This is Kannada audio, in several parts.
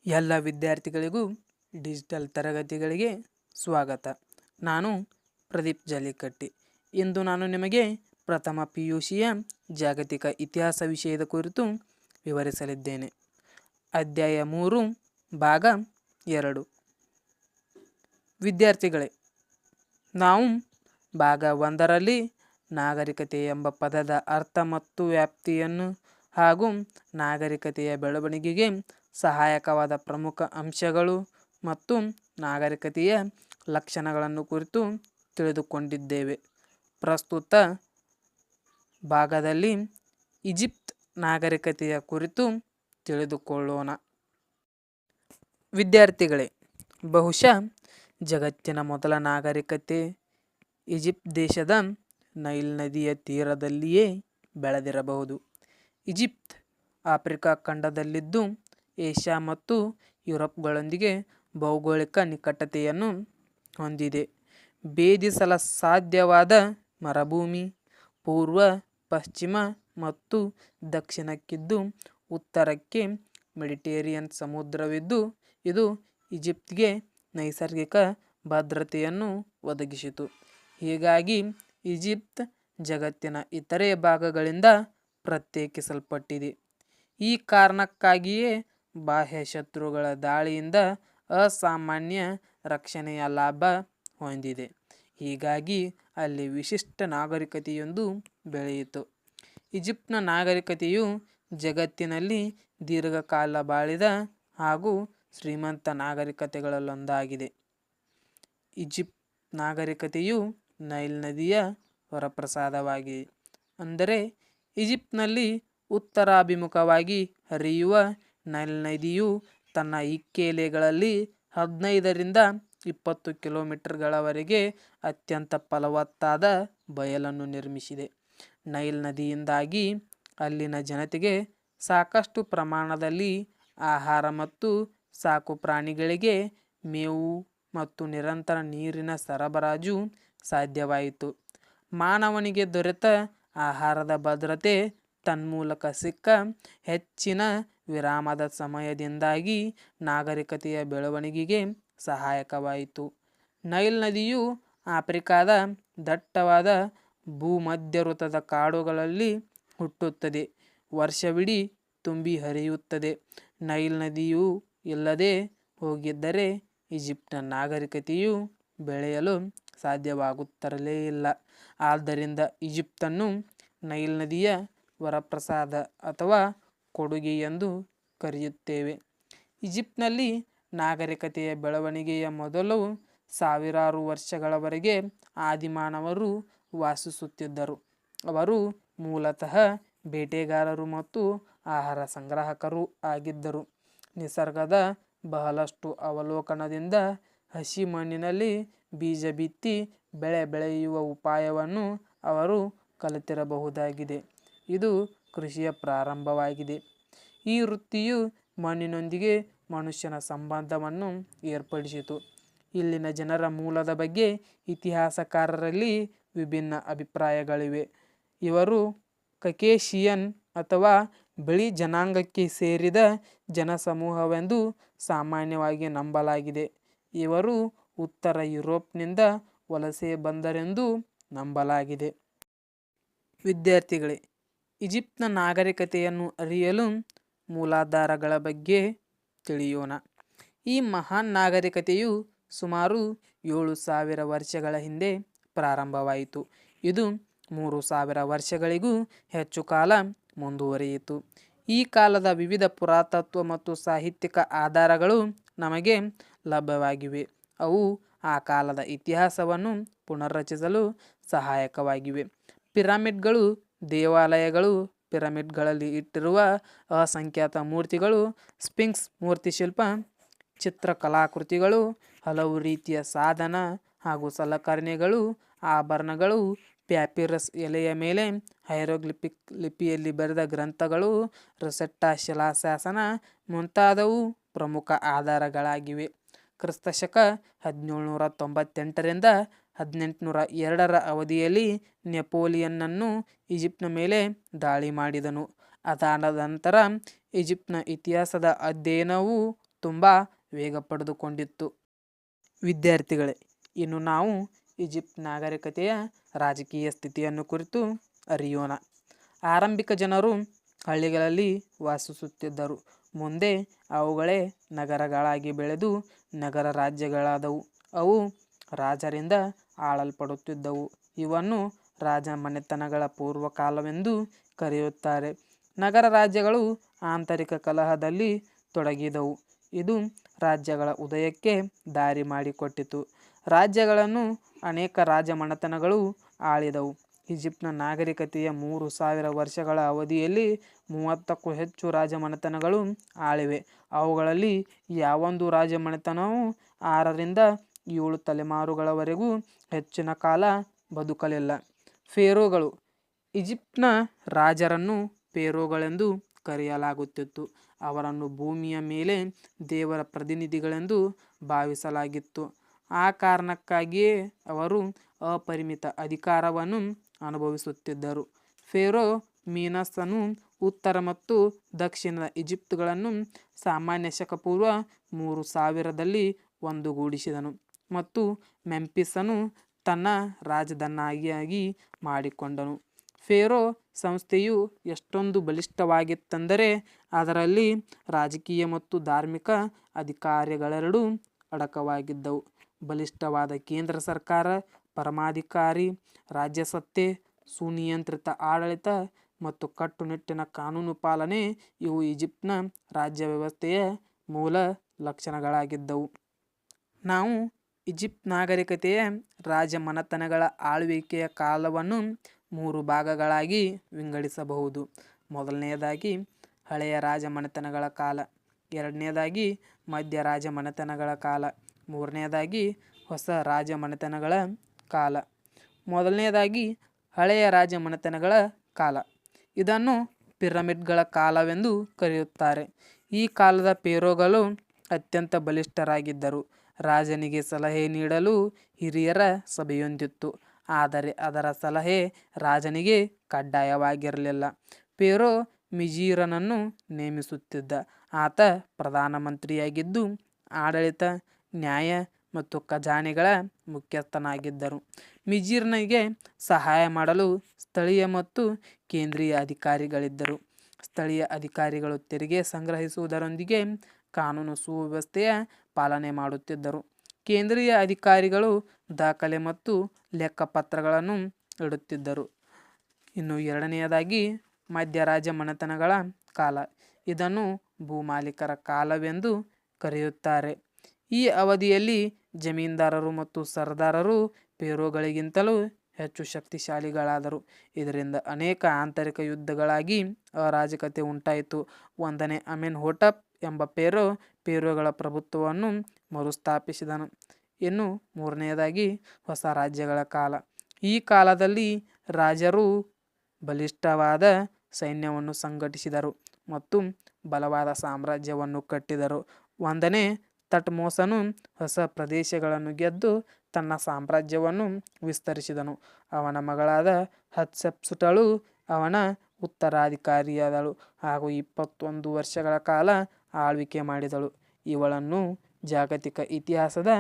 ಎಲ್ಲ ವಿದ್ಯಾರ್ಥಿಗಳಿಗೂ ಡಿಜಿಟಲ್ ತರಗತಿಗಳಿಗೆ ಸ್ವಾಗತ. ನಾನು ಪ್ರದೀಪ್ ಜಲಿಕಟ್ಟಿ. ಇಂದು ನಾನು ನಿಮಗೆ ಪ್ರಥಮ PUCಯ ಜಾಗತಿಕ ಇತಿಹಾಸ ವಿಷಯದ ಕುರಿತು ವಿವರಿಸಲಿದ್ದೇನೆ. ಅಧ್ಯಾಯ 3 ಭಾಗ 2. ವಿದ್ಯಾರ್ಥಿಗಳೇ, ನಾವು ಭಾಗ 1ರಲ್ಲಿ ನಾಗರಿಕತೆ ಎಂಬ ಪದದ ಅರ್ಥ ಮತ್ತು ವ್ಯಾಪ್ತಿಯನ್ನು ಹಾಗೂ ನಾಗರಿಕತೆಯ ಬೆಳವಣಿಗೆಗೆ ಸಹಾಯಕವಾದ ಪ್ರಮುಖ ಅಂಶಗಳು ಮತ್ತು ನಾಗರಿಕತೆಯ ಲಕ್ಷಣಗಳನ್ನು ಕುರಿತು ತಿಳಿದುಕೊಂಡಿದ್ದೇವೆ. ಪ್ರಸ್ತುತ ಭಾಗದಲ್ಲಿ ಈಜಿಪ್ಟ್ ನಾಗರಿಕತೆಯ ಕುರಿತು ತಿಳಿದುಕೊಳ್ಳೋಣ. ವಿದ್ಯಾರ್ಥಿಗಳೇ, ಬಹುಶಃ ಜಗತ್ತಿನ ಮೊದಲ ನಾಗರಿಕತೆ ಈಜಿಪ್ಟ್ ದೇಶದ ನೈಲ್ ನದಿಯ ತೀರದಲ್ಲಿಯೇ ಬೆಳೆದಿರಬಹುದು. ಈಜಿಪ್ಟ್ ಆಫ್ರಿಕಾ ಖಂಡದಲ್ಲಿದ್ದು ಏಷ್ಯಾ ಮತ್ತು ಯುರೋಪ್ಗಳೊಂದಿಗೆ ಭೌಗೋಳಿಕ ನಿಕಟತೆಯನ್ನು ಹೊಂದಿದೆ. ಭೇದಿಸಲಸಾಧ್ಯವಾದ ಮರುಭೂಮಿ ಪೂರ್ವ, ಪಶ್ಚಿಮ ಮತ್ತು ದಕ್ಷಿಣಕ್ಕಿದ್ದು ಉತ್ತರಕ್ಕೆ ಮೆಡಿಟರೇನಿಯನ್ ಸಮುದ್ರವಿದ್ದು ಇದು ಈಜಿಪ್ಟ್ಗೆ ನೈಸರ್ಗಿಕ ಭದ್ರತೆಯನ್ನು ಒದಗಿಸಿತು. ಹೀಗಾಗಿ ಈಜಿಪ್ಟ್ ಜಗತ್ತಿನ ಇತರೆ ಭಾಗಗಳಿಂದ ಪ್ರತ್ಯೇಕಿಸಲ್ಪಟ್ಟಿದೆ. ಈ ಕಾರಣಕ್ಕಾಗಿಯೇ ಬಾಹ್ಯ ಶತ್ರುಗಳ ದಾಳಿಯಿಂದ ಅಸಾಮಾನ್ಯ ರಕ್ಷಣೆಯ ಲಾಭ ಹೊಂದಿದೆ. ಹೀಗಾಗಿ ಅಲ್ಲಿ ವಿಶಿಷ್ಟ ನಾಗರಿಕತೆಯೊಂದು ಬೆಳೆಯಿತು. ಈಜಿಪ್ಟ್ನ ನಾಗರಿಕತೆಯು ಜಗತ್ತಿನಲ್ಲಿ ದೀರ್ಘಕಾಲ ಬಾಳಿದ ಹಾಗೂ ಶ್ರೀಮಂತ ನಾಗರಿಕತೆಗಳಲ್ಲೊಂದಾಗಿದೆ. ಈಜಿಪ್ಟ್ ನಾಗರಿಕತೆಯು ನೈಲ್ ನದಿಯ ವರಪ್ರಸಾದವಾಗಿದೆ. ಅಂದರೆ ಈಜಿಪ್ಟ್ನಲ್ಲಿ ಉತ್ತರಾಭಿಮುಖವಾಗಿ ಹರಿಯುವ ನೈಲ್ ನದಿಯು ತನ್ನ ಇಕ್ಕೆಲೆಗಳಲ್ಲಿ 15ರಿಂದ 20 ಕಿಲೋಮೀಟರ್ಗಳವರೆಗೆ ಅತ್ಯಂತ ಫಲವತ್ತಾದ ಬಯಲನ್ನು ನಿರ್ಮಿಸಿದೆ. ನೈಲ್ ನದಿಯಿಂದಾಗಿ ಅಲ್ಲಿನ ಜನತೆಗೆ ಸಾಕಷ್ಟು ಪ್ರಮಾಣದಲ್ಲಿ ಆಹಾರ ಮತ್ತು ಸಾಕು ಪ್ರಾಣಿಗಳಿಗೆ ಮೇವು ಮತ್ತು ನಿರಂತರ ನೀರಿನ ಸರಬರಾಜು ಸಾಧ್ಯವಾಯಿತು. ಮಾನವನಿಗೆ ದೊರೆತ ಆಹಾರದ ಭದ್ರತೆ, ತನ್ಮೂಲಕ ಸಿಕ್ಕ ಹೆಚ್ಚಿನ ವಿರಾಮದ ಸಮಯದಿಂದಾಗಿ ನಾಗರಿಕತೆಯ ಬೆಳವಣಿಗೆಗೆ ಸಹಾಯಕವಾಯಿತು. ನೈಲ್ ನದಿಯು ಆಫ್ರಿಕಾದ ದಟ್ಟವಾದ ಭೂಮಧ್ಯಋತದ ಕಾಡುಗಳಲ್ಲಿ ಹುಟ್ಟುತ್ತದೆ, ವರ್ಷವಿಡೀ ತುಂಬಿ ಹರಿಯುತ್ತದೆ. ನೈಲ್ ನದಿಯು ಇಲ್ಲದೆ ಹೋಗಿದ್ದರೆ ಈಜಿಪ್ಟ್ನ ನಾಗರಿಕತೆಯು ಬೆಳೆಯಲು ಸಾಧ್ಯವಾಗುತ್ತಿರಲೇ ಇಲ್ಲ. ಆದ್ದರಿಂದ ಈಜಿಪ್ಟನ್ನು ನೈಲ್ ನದಿಯ ವರಪ್ರಸಾದ ಅಥವಾ ಕೊಡುಗೆ ಎಂದು ಕರೆಯುತ್ತೇವೆ. ಈಜಿಪ್ಟ್ನಲ್ಲಿ ನಾಗರಿಕತೆಯ ಬೆಳವಣಿಗೆಯ ಮೊದಲು ಸಾವಿರಾರು ವರ್ಷಗಳವರೆಗೆ ಆದಿಮಾನವರು ವಾಸಿಸುತ್ತಿದ್ದರು. ಅವರು ಮೂಲತಃ ಬೇಟೆಗಾರರು ಮತ್ತು ಆಹಾರ ಸಂಗ್ರಾಹಕರು ಆಗಿದ್ದರು. ನಿಸರ್ಗದ ಬಹಳಷ್ಟು ಅವಲೋಕನದಿಂದ ಹಸಿ ಮಣ್ಣಿನಲ್ಲಿ ಬೀಜ ಬಿತ್ತಿ ಬೆಳೆ ಬೆಳೆಯುವ ಉಪಾಯವನ್ನು ಅವರು ಕಲಿತಿರಬಹುದಾಗಿದೆ. ಇದು ಕೃಷಿಯ ಪ್ರಾರಂಭವಾಗಿದೆ. ಈ ವೃತ್ತಿಯು ಮಣ್ಣಿನೊಂದಿಗೆ ಮನುಷ್ಯನ ಸಂಬಂಧವನ್ನು ಏರ್ಪಡಿಸಿತು. ಇಲ್ಲಿನ ಜನರ ಮೂಲದ ಬಗ್ಗೆ ಇತಿಹಾಸಕಾರರಲ್ಲಿ ವಿಭಿನ್ನ ಅಭಿಪ್ರಾಯಗಳಿವೆ. ಇವರು ಕಕೇಶಿಯನ್ ಅಥವಾ ಬಿಳಿ ಜನಾಂಗಕ್ಕೆ ಸೇರಿದ ಜನಸಮೂಹವೆಂದು ಸಾಮಾನ್ಯವಾಗಿ ನಂಬಲಾಗಿದೆ. ಇವರು ಉತ್ತರ ಯುರೋಪ್ನಿಂದ ವಲಸೆ ಬಂದರೆಂದು ನಂಬಲಾಗಿದೆ. ವಿದ್ಯಾರ್ಥಿಗಳೇ, ಈಜಿಪ್ಟ್ನ ನಾಗರಿಕತೆಯನ್ನು ಅರಿಯಲು ಮೂಲಾಧಾರಗಳ ಬಗ್ಗೆ ತಿಳಿಯೋಣ. ಈ ಮಹಾನ್ ನಾಗರಿಕತೆಯು ಸುಮಾರು 7,000 ವರ್ಷಗಳ ಹಿಂದೆ ಪ್ರಾರಂಭವಾಯಿತು. ಇದು 3,000 ವರ್ಷಗಳಿಗೂ ಹೆಚ್ಚು ಕಾಲ ಮುಂದುವರಿಯಿತು. ಈ ಕಾಲದ ವಿವಿಧ ಪುರಾತತ್ವ ಮತ್ತು ಸಾಹಿತ್ಯಿಕ ಆಧಾರಗಳು ನಮಗೆ ಲಭ್ಯವಾಗಿವೆ. ಅವು ಆ ಕಾಲದ ಇತಿಹಾಸವನ್ನು ಪುನರ್ರಚಿಸಲು ಸಹಾಯಕವಾಗಿವೆ. ಪಿರಮಿಡ್ಗಳು, ದೇವಾಲಯಗಳು, ಪಿರಮಿಡ್ಗಳಲ್ಲಿ ಇಟ್ಟಿರುವ ಅಸಂಖ್ಯಾತ ಮೂರ್ತಿಗಳು, ಸ್ಫಿಂಕ್ಸ್ ಮೂರ್ತಿಶಿಲ್ಪ, ಚಿತ್ರಕಲಾಕೃತಿಗಳು, ಹಲವು ರೀತಿಯ ಸಾಧನ ಹಾಗೂ ಸಲಕರಣೆಗಳು, ಆಭರಣಗಳು, ಪ್ಯಾಪಿರಸ್ ಎಲೆಯ ಮೇಲೆ ಹೈರೋಗ್ಲಿಫಿಕ್ ಲಿಪಿಯಲ್ಲಿ ಬರೆದ ಗ್ರಂಥಗಳು, ರೊಸೆಟ್ಟಾ ಶಿಲಾಶಾಸನ ಮುಂತಾದವು ಪ್ರಮುಖ ಆಧಾರಗಳಾಗಿವೆ. ಕ್ರಿಸ್ತಶಕ 1798ರಿಂದ 1802ರ ಅವಧಿಯಲ್ಲಿ ನೆಪೋಲಿಯನ್ನನು ಈಜಿಪ್ಟ್ನ ಮೇಲೆ ದಾಳಿ ಮಾಡಿದನು. ಅದಾದ ನಂತರ ಈಜಿಪ್ಟ್ನ ಇತಿಹಾಸದ ಅಧ್ಯಯನವು ತುಂಬ ವೇಗ ಪಡೆದುಕೊಂಡಿತ್ತು. ವಿದ್ಯಾರ್ಥಿಗಳೇ, ಇನ್ನು ನಾವು ಈಜಿಪ್ಟ್ ನಾಗರಿಕತೆಯ ರಾಜಕೀಯ ಸ್ಥಿತಿಯನ್ನು ಕುರಿತು ಅರಿಯೋಣ. ಆರಂಭಿಕ ಜನರು ಹಳ್ಳಿಗಳಲ್ಲಿ ವಾಸಿಸುತ್ತಿದ್ದರು. ಮುಂದೆ ಅವುಗಳೇ ನಗರಗಳಾಗಿ ಬೆಳೆದು ನಗರ ರಾಜ್ಯಗಳಾದವು. ಅವು ರಾಜರಿಂದ ಆಳಲ್ಪಡುತ್ತಿದ್ದವು. ಇವನ್ನು ರಾಜ ಮನೆತನಗಳ ಪೂರ್ವಕಾಲವೆಂದು ಕರೆಯುತ್ತಾರೆ. ನಗರ ರಾಜ್ಯಗಳು ಆಂತರಿಕ ಕಲಹದಲ್ಲಿ ತೊಡಗಿದವು. ಇದು ರಾಜ್ಯಗಳ ಉದಯಕ್ಕೆ ದಾರಿ ಮಾಡಿಕೊಟ್ಟಿತು. ರಾಜ್ಯಗಳನ್ನು ಅನೇಕ ರಾಜ ಮನೆತನಗಳು ಆಳಿದವು. ಈಜಿಪ್ಟ್ನ ನಾಗರಿಕತೆಯ 3000 ವರ್ಷಗಳ ಅವಧಿಯಲ್ಲಿ 30ಕ್ಕೂ ಹೆಚ್ಚು ರಾಜಮನೆತನಗಳು ಆಳಿವೆ. ಅವುಗಳಲ್ಲಿ ಯಾವೊಂದು ರಾಜಮನೆತನವೂ 6ರಿಂದ 7 ತಲೆಮಾರುಗಳವರೆಗೂ ಹೆಚ್ಚಿನ ಕಾಲ ಬದುಕಲಿಲ್ಲ. ಫೇರೋಗಳು. ಈಜಿಪ್ಟ್ನ ರಾಜರನ್ನು ಫೇರೋಗಳೆಂದು ಕರೆಯಲಾಗುತ್ತಿತ್ತು. ಅವರನ್ನು ಭೂಮಿಯ ಮೇಲೆ ದೇವರ ಪ್ರತಿನಿಧಿಗಳೆಂದು ಭಾವಿಸಲಾಗಿತ್ತು. ಆ ಕಾರಣಕ್ಕಾಗಿಯೇ ಅವರು ಅಪರಿಮಿತ ಅಧಿಕಾರವನ್ನು ಅನುಭವಿಸುತ್ತಿದ್ದರು. ಫೇರೋ ಮೀನಸನು ಉತ್ತರ ಮತ್ತು ದಕ್ಷಿಣದ ಈಜಿಪ್ಟ್ಗಳನ್ನು ಸಾಮಾನ್ಯ ಶಕ ಪೂರ್ವ 3000ರಲ್ಲಿ ಒಂದುಗೂಡಿಸಿದನು ಮತ್ತು ಮೆಂಫಿಸನ್ನು ತನ್ನ ರಾಜಧಾನಿಯಾಗಿ ಮಾಡಿಕೊಂಡನು. ಫೇರೋ ಸಂಸ್ಥೆಯು ಎಷ್ಟೊಂದು ಬಲಿಷ್ಠವಾಗಿತ್ತೆಂದರೆ ಅದರಲ್ಲಿ ರಾಜಕೀಯ ಮತ್ತು ಧಾರ್ಮಿಕ ಅಧಿಕಾರಗಳೆರಡೂ ಅಡಕವಾಗಿದ್ದವು. ಬಲಿಷ್ಠವಾದ ಕೇಂದ್ರ ಸರ್ಕಾರ, ಪರಮಾಧಿಕಾರಿ ರಾಜ್ಯಸತ್ತೆ, ಸುನಿಯಂತ್ರಿತ ಆಡಳಿತ ಮತ್ತು ಕಟ್ಟುನಿಟ್ಟಿನ ಕಾನೂನು ಪಾಲನೆ ಇವು ಈಜಿಪ್ಟ್ನ ರಾಜ್ಯ ವ್ಯವಸ್ಥೆಯ ಮೂಲ ಲಕ್ಷಣಗಳಾಗಿದ್ದವು. ನಾವು ಈಜಿಪ್ಟ್ ನಾಗರಿಕತೆಯ ರಾಜ ಮನೆತನಗಳ ಆಳ್ವಿಕೆಯ ಕಾಲವನ್ನು 3 ಭಾಗಗಳಾಗಿ ವಿಂಗಡಿಸಬಹುದು. ಮೊದಲನೆಯದಾಗಿ ಹಳೆಯ ರಾಜ ಮನೆತನಗಳ ಕಾಲ, ಎರಡನೆಯದಾಗಿ ಮಧ್ಯ ರಾಜ ಮನೆತನಗಳ ಕಾಲ, ಮೂರನೆಯದಾಗಿ ಹೊಸ ರಾಜ ಮನೆತನಗಳ ಕಾಲ. ಮೊದಲನೆಯದಾಗಿ ಹಳೆಯ ರಾಜ ಮನೆತನಗಳ ಕಾಲ. ಇದನ್ನು ಪಿರಮಿಡ್ಗಳ ಕಾಲವೆಂದು ಕರೆಯುತ್ತಾರೆ. ಈ ಕಾಲದ ಫೇರೋಗಳು ಅತ್ಯಂತ ಬಲಿಷ್ಠರಾಗಿದ್ದರು. ರಾಜನಿಗೆ ಸಲಹೆ ನೀಡಲು ಹಿರಿಯರ ಸಭೆಯೊಂದಿತ್ತು. ಆದರೆ ಅದರ ಸಲಹೆ ರಾಜನಿಗೆ ಕಡ್ಡಾಯವಾಗಿರಲಿಲ್ಲ. ಫೇರೋ ಮಿಜೀರನನ್ನು ನೇಮಿಸುತ್ತಿದ್ದ. ಆತ ಪ್ರಧಾನಮಂತ್ರಿಯಾಗಿದ್ದು ಆಡಳಿತ, ನ್ಯಾಯ ಮತ್ತು ಖಜಾನೆಗಳ ಮುಖ್ಯಸ್ಥನಾಗಿದ್ದರು. ಮಿಜೀರನಿಗೆ ಸಹಾಯ ಮಾಡಲು ಸ್ಥಳೀಯ ಮತ್ತು ಕೇಂದ್ರೀಯ ಅಧಿಕಾರಿಗಳಿದ್ದರು. ಸ್ಥಳೀಯ ಅಧಿಕಾರಿಗಳು ತೆರಿಗೆ ಸಂಗ್ರಹಿಸುವುದರೊಂದಿಗೆ ಕಾನೂನು ಸುವ್ಯವಸ್ಥೆಯ ಪಾಲನೆ ಮಾಡುತ್ತಿದ್ದರು. ಕೇಂದ್ರೀಯ ಅಧಿಕಾರಿಗಳು ದಾಖಲೆ ಮತ್ತು ಲೆಕ್ಕಪತ್ರಗಳನ್ನು ಇಡುತ್ತಿದ್ದರು. ಇನ್ನು ಎರಡನೆಯದಾಗಿ ಮಧ್ಯ ರಾಜ ಮನೆತನಗಳ ಕಾಲ. ಇದನ್ನು ಭೂಮಾಲೀಕರ ಕಾಲವೆಂದು ಕರೆಯುತ್ತಾರೆ. ಈ ಅವಧಿಯಲ್ಲಿ ಜಮೀನ್ದಾರರು ಮತ್ತು ಸರ್ದಾರರು ಫೇರೋಗಳಿಗಿಂತಲೂ ಹೆಚ್ಚು ಶಕ್ತಿಶಾಲಿಗಳಾದರು. ಇದರಿಂದ ಅನೇಕ ಆಂತರಿಕ ಯುದ್ಧಗಳಾಗಿ ಅರಾಜಕತೆ ಉಂಟಾಯಿತು. 1ನೇ ಅಮೆನ್ಹೋಟಪ್ ಎಂಬ ಫೇರೋಗಳ ಪ್ರಭುತ್ವವನ್ನು ಮರುಸ್ಥಾಪಿಸಿದನು. ಇನ್ನು ಮೂರನೆಯದಾಗಿ ಹೊಸ ರಾಜ್ಯಗಳ ಕಾಲ. ಈ ಕಾಲದಲ್ಲಿ ರಾಜರು ಬಲಿಷ್ಠವಾದ ಸೈನ್ಯವನ್ನು ಸಂಘಟಿಸಿದರು ಮತ್ತು ಬಲವಾದ ಸಾಮ್ರಾಜ್ಯವನ್ನು ಕಟ್ಟಿದರು. 1ನೇ ತಟ್ಮೋಸನು ಹೊಸ ಪ್ರದೇಶಗಳನ್ನು ಗೆದ್ದು ತನ್ನ ಸಾಮ್ರಾಜ್ಯವನ್ನು ವಿಸ್ತರಿಸಿದನು. ಅವನ ಮಗಳಾದ ಹತ್ಷೆಪ್ಸುಟಳು ಅವನ ಉತ್ತರಾಧಿಕಾರಿಯಾದಳು ಹಾಗೂ 21 ವರ್ಷಗಳ ಕಾಲ ಆಳ್ವಿಕೆ ಮಾಡಿದಳು. ಇವಳನ್ನು ಜಾಗತಿಕ ಇತಿಹಾಸದ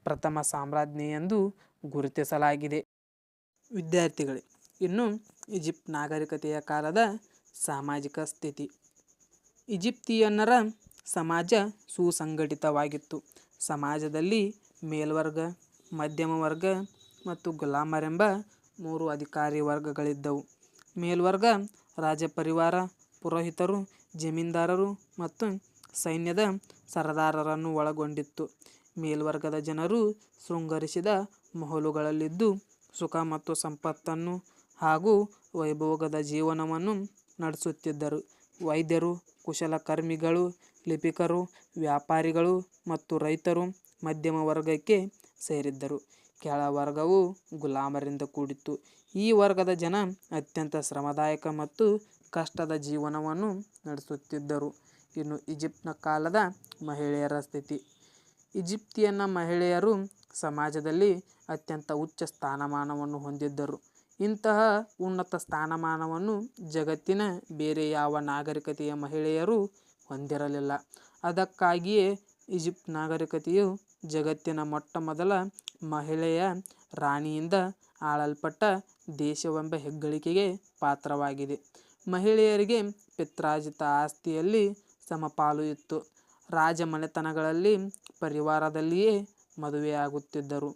ಪ್ರಥಮ ಸಾಮ್ರಾಜ್ಞಿಯೆಂದು ಗುರುತಿಸಲಾಗಿದೆ. ವಿದ್ಯಾರ್ಥಿಗಳೇ, ಇನ್ನು ಈಜಿಪ್ಟ್ ನಾಗರಿಕತೆಯ ಕಾಲದ ಸಾಮಾಜಿಕ ಸ್ಥಿತಿ. ಈಜಿಪ್ತಿಯನ್ನರ ಸಮಾಜ ಸುಸಂಘಟಿತವಾಗಿತ್ತು. ಸಮಾಜದಲ್ಲಿ ಮೇಲ್ವರ್ಗ, ಮಧ್ಯಮ ವರ್ಗ ಮತ್ತು ಗುಲಾಮರೆಂಬ 3 ಅಧಿಕಾರಿ ವರ್ಗಗಳಿದ್ದವು. ಮೇಲ್ವರ್ಗ ರಾಜಪರಿವಾರ, ಪುರೋಹಿತರು, ಜಮೀನ್ದಾರರು ಮತ್ತು ಸೈನ್ಯದ ಸರದಾರರನ್ನು ಒಳಗೊಂಡಿತ್ತು. ಮೇಲ್ವರ್ಗದ ಜನರು ಶೃಂಗರಿಸಿದ ಮಹಲುಗಳಲ್ಲಿದ್ದು ಸುಖ ಮತ್ತು ಸಂಪತ್ತನ್ನು ಹಾಗೂ ವೈಭೋಗದ ಜೀವನವನ್ನು ನಡೆಸುತ್ತಿದ್ದರು. ವೈದ್ಯರು, ಕುಶಲಕರ್ಮಿಗಳು, ಲಿಪಿಕರು, ವ್ಯಾಪಾರಿಗಳು ಮತ್ತು ರೈತರು ಮಧ್ಯಮ ವರ್ಗಕ್ಕೆ ಸೇರಿದ್ದರು. ಕೆಳವರ್ಗವು ಗುಲಾಮರಿಂದ ಕೂಡಿತ್ತು. ಈ ವರ್ಗದ ಜನ ಅತ್ಯಂತ ಶ್ರಮದಾಯಕ ಮತ್ತು ಕಷ್ಟದ ಜೀವನವನ್ನು ನಡೆಸುತ್ತಿದ್ದರು. ಇನ್ನು ಈಜಿಪ್ಟ್ನ ಕಾಲದ ಮಹಿಳೆಯರ ಸ್ಥಿತಿ. ಈಜಿಪ್ತಿಯನ್ನ ಮಹಿಳೆಯರು ಸಮಾಜದಲ್ಲಿ ಅತ್ಯಂತ ಉಚ್ಚ ಸ್ಥಾನಮಾನವನ್ನು ಹೊಂದಿದ್ದರು. ಇಂತಹ ಉನ್ನತ ಸ್ಥಾನಮಾನವನ್ನು ಜಗತ್ತಿನ ಬೇರೆ ಯಾವ ನಾಗರಿಕತೆಯ ಮಹಿಳೆಯರು ಹೊಂದಿರಲಿಲ್ಲ. ಅದಕ್ಕಾಗಿಯೇ ಈಜಿಪ್ಟ್ ನಾಗರಿಕತೆಯು ಜಗತ್ತಿನ ಮೊಟ್ಟಮೊದಲ ಮಹಿಳೆಯ ರಾಣಿಯಿಂದ ಆಳಲ್ಪಟ್ಟ ದೇಶವೆಂಬ ಹೆಗ್ಗಳಿಕೆಗೆ ಪಾತ್ರವಾಗಿದೆ. ಮಹಿಳೆಯರಿಗೆ ಪಿತ್ರಾರ್ಜಿತ ಆಸ್ತಿಯಲ್ಲಿ ಸಮಪಾಲು ಇತ್ತು. ರಾಜಮನೆತನಗಳಲ್ಲಿ ಪರಿವಾರದಲ್ಲಿಯೇ ಮದುವೆಯಾಗುತ್ತಿದ್ದರು.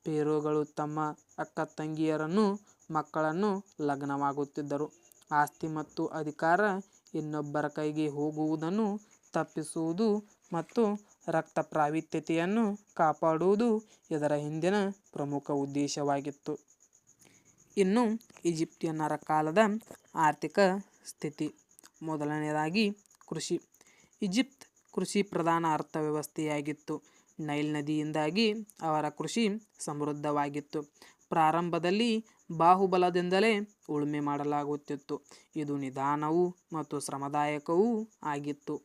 ಫೇರೋಗಳು ತಮ್ಮ ಅಕ್ಕ ತಂಗಿಯರನ್ನು ಮಕ್ಕಳನ್ನು ಲಗ್ನವಾಗುತ್ತಿದ್ದರು. ಆಸ್ತಿ ಮತ್ತು ಅಧಿಕಾರ ಇನ್ನೊಬ್ಬರ ಕೈಗೆ ಹೋಗುವುದನ್ನು ತಪ್ಪಿಸುವುದು ಮತ್ತು ರಕ್ತ ಪ್ರಾವಿತ್ಯತೆಯನ್ನು ಕಾಪಾಡುವುದು ಇದರ ಹಿಂದಿನ ಪ್ರಮುಖ ಉದ್ದೇಶವಾಗಿತ್ತು. ಇನ್ನು ಈಜಿಪ್ಟಿಯನ್ನರ ಕಾಲದ ಆರ್ಥಿಕ ಸ್ಥಿತಿ. ಮೊದಲನೆಯದಾಗಿ ಕೃಷಿ. ಈಜಿಪ್ಟ್ ಕೃಷಿ ಪ್ರಧಾನ ಅರ್ಥವ್ಯವಸ್ಥೆಯಾಗಿತ್ತು. ನೈಲ್ ನದಿಯಿಂದಾಗಿ ಅವರ ಕೃಷಿ ಸಮೃದ್ಧವಾಗಿತ್ತು. ಪ್ರಾರಂಭದಲ್ಲಿ ಬಾಹುಬಲದಿಂದಲೇ ಉಳುಮೆ ಮಾಡಲಾಗುತ್ತಿತ್ತು. ಇದು ನಿಧಾನವೂ ಮತ್ತು ಶ್ರಮದಾಯಕವೂ ಆಗಿತ್ತು.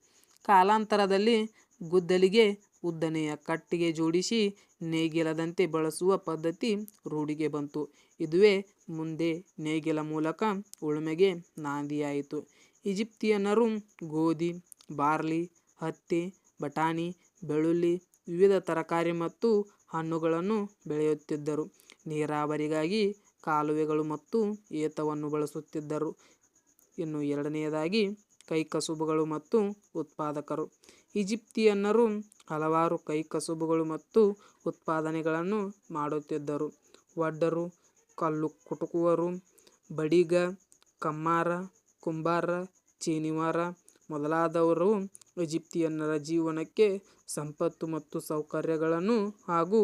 ಕಾಲಾಂತರದಲ್ಲಿ ಗುದ್ದಲಿಗೆ ಉದ್ದನೆಯ ಕಟ್ಟಿಗೆ ಜೋಡಿಸಿ ನೇಗಿಲದಂತೆ ಬಳಸುವ ಪದ್ಧತಿ ರೂಢಿಗೆ ಬಂತು. ಇದುವೇ ಮುಂದೆ ನೇಗಿಲ ಮೂಲಕ ಉಳುಮೆಗೆ ನಾಂದಿಯಾಯಿತು. ಈಜಿಪ್ತಿಯನ್ನರು ಗೋಧಿ, ಬಾರ್ಲಿ, ಹತ್ತಿ, ಬಟಾಣಿ, ಬೆಳ್ಳುಳ್ಳಿ, ವಿವಿಧ ತರಕಾರಿ ಮತ್ತು ಹಣ್ಣುಗಳನ್ನು ಬೆಳೆಯುತ್ತಿದ್ದರು. ನೀರಾವರಿಗಾಗಿ ಕಾಲುವೆಗಳು ಮತ್ತು ಏತವನ್ನು ಬಳಸುತ್ತಿದ್ದರು. ಇನ್ನು ಎರಡನೆಯದಾಗಿ ಕೈಕಸುಬುಗಳು ಮತ್ತು ಉತ್ಪಾದಕರು. ಈಜಿಪ್ತಿಯನ್ನರು ಹಲವಾರು ಕೈಕಸುಬುಗಳು ಮತ್ತು ಉತ್ಪಾದನೆಗಳನ್ನು ಮಾಡುತ್ತಿದ್ದರು. ವಡ್ಡರು, ಕಲ್ಲು ಕುಟುಕುವರು, ಬಡಿಗ, ಕಮ್ಮಾರ, ಕುಂಬಾರ, ಚೇನಿವಾರ ಮೊದಲಾದವರು ಈಜಿಪ್ತಿಯನ್ನರ ಜೀವನಕ್ಕೆ ಸಂಪತ್ತು ಮತ್ತು ಸೌಕರ್ಯಗಳನ್ನು ಹಾಗೂ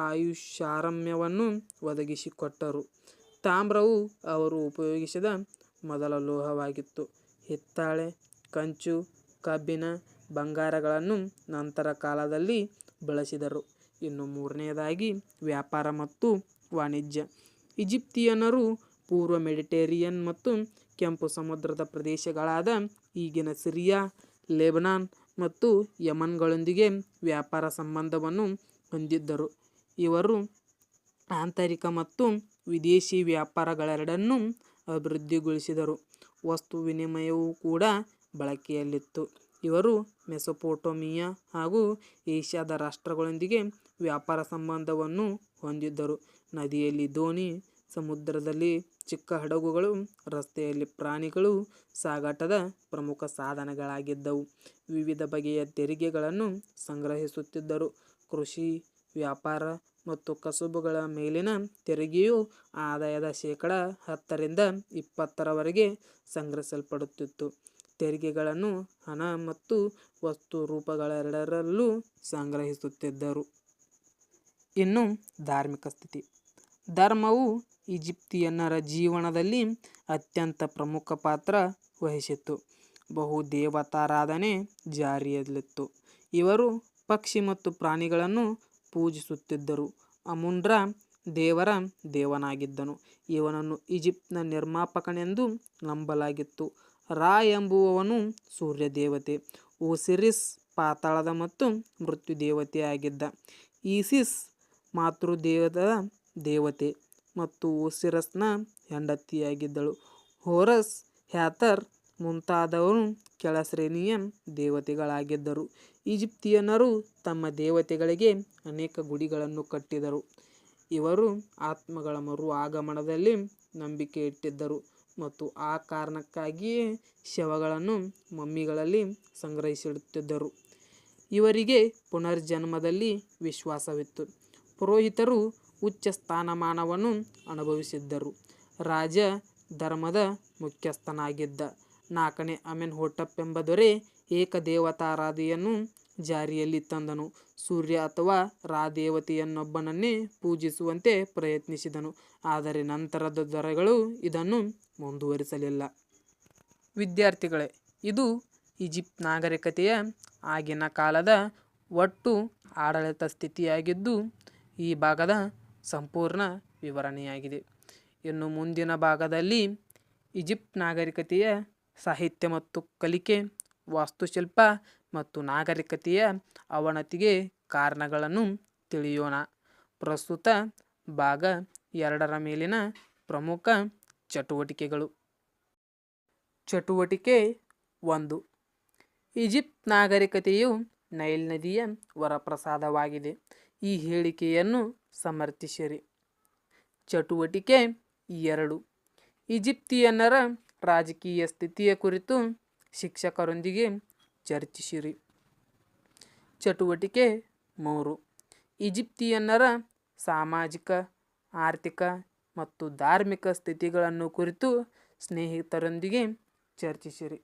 ಆಯುಷ್ಯಾರಮ್ಯವನ್ನು ಒದಗಿಸಿಕೊಟ್ಟರು. ತಾಮ್ರವು ಅವರು ಉಪಯೋಗಿಸಿದ ಮೊದಲ ಲೋಹವಾಗಿತ್ತು. ಹಿತ್ತಾಳೆ, ಕಂಚು, ಕಬ್ಬಿಣ, ಬಂಗಾರಗಳನ್ನು ನಂತರ ಕಾಲದಲ್ಲಿ ಬಳಸಿದರು. ಇನ್ನು ಮೂರನೆಯದಾಗಿ ವ್ಯಾಪಾರ ಮತ್ತು ವಾಣಿಜ್ಯ. ಈಜಿಪ್ತಿಯನ್ನರು ಪೂರ್ವ ಮೆಡಿಟೇರಿಯನ್ ಮತ್ತು ಕೆಂಪು ಸಮುದ್ರದ ಪ್ರದೇಶಗಳಾದ ಈಗಿನ ಸಿರಿಯಾ, ಲೆಬನಾನ್ ಮತ್ತು ಯಮನ್ಗಳೊಂದಿಗೆ ವ್ಯಾಪಾರ ಸಂಬಂಧವನ್ನು ಹೊಂದಿದ್ದರು. ಇವರು ಆಂತರಿಕ ಮತ್ತು ವಿದೇಶಿ ವ್ಯಾಪಾರಗಳೆರಡನ್ನೂ ಅಭಿವೃದ್ಧಿಗೊಳಿಸಿದರು. ವಸ್ತು ವಿನಿಮಯವೂ ಕೂಡ ಬಳಕೆಯಲ್ಲಿತ್ತು. ಇವರು ಮೆಸೊಪೊಟೇಮಿಯಾ ಹಾಗೂ ಏಷ್ಯಾದ ರಾಷ್ಟ್ರಗಳೊಂದಿಗೆ ವ್ಯಾಪಾರ ಸಂಬಂಧವನ್ನು ಹೊಂದಿದ್ದರು. ನದಿಯಲ್ಲಿ ದೋಣಿ, ಸಮುದ್ರದಲ್ಲಿ ಚಿಕ್ಕ ಹಡಗುಗಳು, ರಸ್ತೆಯಲ್ಲಿ ಪ್ರಾಣಿಗಳು ಸಾಗಾಟದ ಪ್ರಮುಖ ಸಾಧನಗಳಾಗಿದ್ದವು. ವಿವಿಧ ಬಗೆಯ ತೆರಿಗೆಗಳನ್ನು ಸಂಗ್ರಹಿಸುತ್ತಿದ್ದರು. ಕೃಷಿ, ವ್ಯಾಪಾರ ಮತ್ತು ಕಸುಬುಗಳ ಮೇಲಿನ ತೆರಿಗೆಯು ಆದಾಯದ ಶೇಕಡ 10ರಿಂದ 20ರವರೆಗೆ ಸಂಗ್ರಹಿಸಲ್ಪಡುತ್ತಿತ್ತು. ತೆರಿಗೆಗಳನ್ನು ಹಣ ಮತ್ತು ವಸ್ತು ರೂಪಗಳೆರಡರಲ್ಲೂ ಸಂಗ್ರಹಿಸುತ್ತಿದ್ದರು. ಇನ್ನು ಧಾರ್ಮಿಕ ಸ್ಥಿತಿ. ಧರ್ಮವು ಈಜಿಪ್ತಿಯನ್ನರ ಜೀವನದಲ್ಲಿ ಅತ್ಯಂತ ಪ್ರಮುಖ ಪಾತ್ರ ವಹಿಸಿತ್ತು. ಬಹುದೇವತಾರಾಧನೆ ಜಾರಿಯಲ್ಲಿತ್ತು. ಇವರು ಪಕ್ಷಿ ಮತ್ತು ಪ್ರಾಣಿಗಳನ್ನು ಪೂಜಿಸುತ್ತಿದ್ದರು. ಅಮುನ್ರಾ ದೇವರ ದೇವನಾಗಿದ್ದನು. ಇವನನ್ನು ಈಜಿಪ್ಟ್ನ ನಿರ್ಮಾಪಕನೆಂದು ನಂಬಲಾಗಿತ್ತು. ರಾ ಎಂಬುವವನು ಸೂರ್ಯ ದೇವತೆ. ಓಸಿರಿಸ್ ಪಾತಾಳದ ಮತ್ತು ಮೃತ್ಯು ದೇವತೆಯಾಗಿದ್ದ. ಈಸಿಸ್ ಮಾತೃದೇವದ ದೇವತೆ ಮತ್ತು ಓಸಿರಸ್ನ ಹೆಂಡತಿಯಾಗಿದ್ದಳು. ಹೋರಸ್, ಹ್ಯಾಥರ್ ಮುಂತಾದವರು ಕೆಳಶ್ರೇಣಿಯ ದೇವತೆಗಳಾಗಿದ್ದರು. ಈಜಿಪ್ತಿಯನ್ನರು ತಮ್ಮ ದೇವತೆಗಳಿಗೆ ಅನೇಕ ಗುಡಿಗಳನ್ನು ಕಟ್ಟಿದರು. ಇವರು ಆತ್ಮಗಳ ಮರು ಆಗಮನದಲ್ಲಿ ನಂಬಿಕೆ ಇಟ್ಟಿದ್ದರು ಮತ್ತು ಆ ಕಾರಣಕ್ಕಾಗಿಯೇ ಶವಗಳನ್ನು ಮಮ್ಮಿಗಳಲ್ಲಿ ಸಂಗ್ರಹಿಸಿಡುತ್ತಿದ್ದರು. ಇವರಿಗೆ ಪುನರ್ಜನ್ಮದಲ್ಲಿ ವಿಶ್ವಾಸವಿತ್ತು. ಪುರೋಹಿತರು ಉಚ್ಚ ಸ್ಥಾನಮಾನವನ್ನು ಅನುಭವಿಸಿದ್ದರು. ರಾಜ ಧರ್ಮದ ಮುಖ್ಯಸ್ಥನಾಗಿದ್ದ. 4ನೇ ಅಮೆನ್ಹೋಟಪ್ ಎಂಬ ದೊರೆ ಏಕದೇವತಾರಾಧನೆಯನ್ನು ಜಾರಿಯಲ್ಲಿ ತಂದನು. ಸೂರ್ಯ ಅಥವಾ ರಾ ದೇವತೆಯನ್ನೊಬ್ಬನನ್ನೇ ಪೂಜಿಸುವಂತೆ ಪ್ರಯತ್ನಿಸಿದನು. ಆದರೆ ನಂತರದ ದೊರೆಗಳು ಇದನ್ನು ಮುಂದುವರಿಸಲಿಲ್ಲ. ವಿದ್ಯಾರ್ಥಿಗಳೇ, ಇದು ಈಜಿಪ್ಟ್ ನಾಗರಿಕತೆಯ ಆಗಿನ ಕಾಲದ ಒಟ್ಟು ಆಡಳಿತ ಸ್ಥಿತಿಯಾಗಿದ್ದು ಈ ಭಾಗದ ಸಂಪೂರ್ಣ ವಿವರಣೆಯಾಗಿದೆ. ಇನ್ನು ಮುಂದಿನ ಭಾಗದಲ್ಲಿ ಈಜಿಪ್ಟ್ ನಾಗರಿಕತೆಯ ಸಾಹಿತ್ಯ ಮತ್ತು ಕಲಿಕೆ, ವಾಸ್ತುಶಿಲ್ಪ ಮತ್ತು ನಾಗರಿಕತೆಯ ಅವನತಿಗೆ ಕಾರಣಗಳನ್ನು ತಿಳಿಯೋಣ. ಪ್ರಸ್ತುತ ಭಾಗ 2ರ ಮೇಲಿನ ಪ್ರಮುಖ ಚಟುವಟಿಕೆಗಳು. ಚಟುವಟಿಕೆ 1. ಈಜಿಪ್ಟ್ ನಾಗರಿಕತೆಯು ನೈಲ್ ನದಿಯ ವರಪ್ರಸಾದವಾಗಿದೆ. ಈ ಹೇಳಿಕೆಯನ್ನು ಸಮರ್ಥಿಸಿರಿ. ಚಟುವಟಿಕೆ 2. ಈಜಿಪ್ತಿಯನ್ನರ ರಾಜಕೀಯ ಸ್ಥಿತಿಯ ಕುರಿತು ಶಿಕ್ಷಕರೊಂದಿಗೆ ಚರ್ಚಿಸಿರಿ. ಚಟುವಟಿಕೆ 3. ಈಜಿಪ್ತಿಯನ್ನರ ಸಾಮಾಜಿಕ, ಆರ್ಥಿಕ ಮತ್ತು ಧಾರ್ಮಿಕ ಸ್ಥಿತಿಗಳನ್ನು ಕುರಿತು ಸ್ನೇಹಿತರೊಂದಿಗೆ ಚರ್ಚಿಸಿರಿ.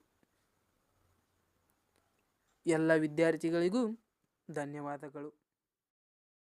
ಎಲ್ಲ ವಿದ್ಯಾರ್ಥಿಗಳಿಗೂ ಧನ್ಯವಾದಗಳು.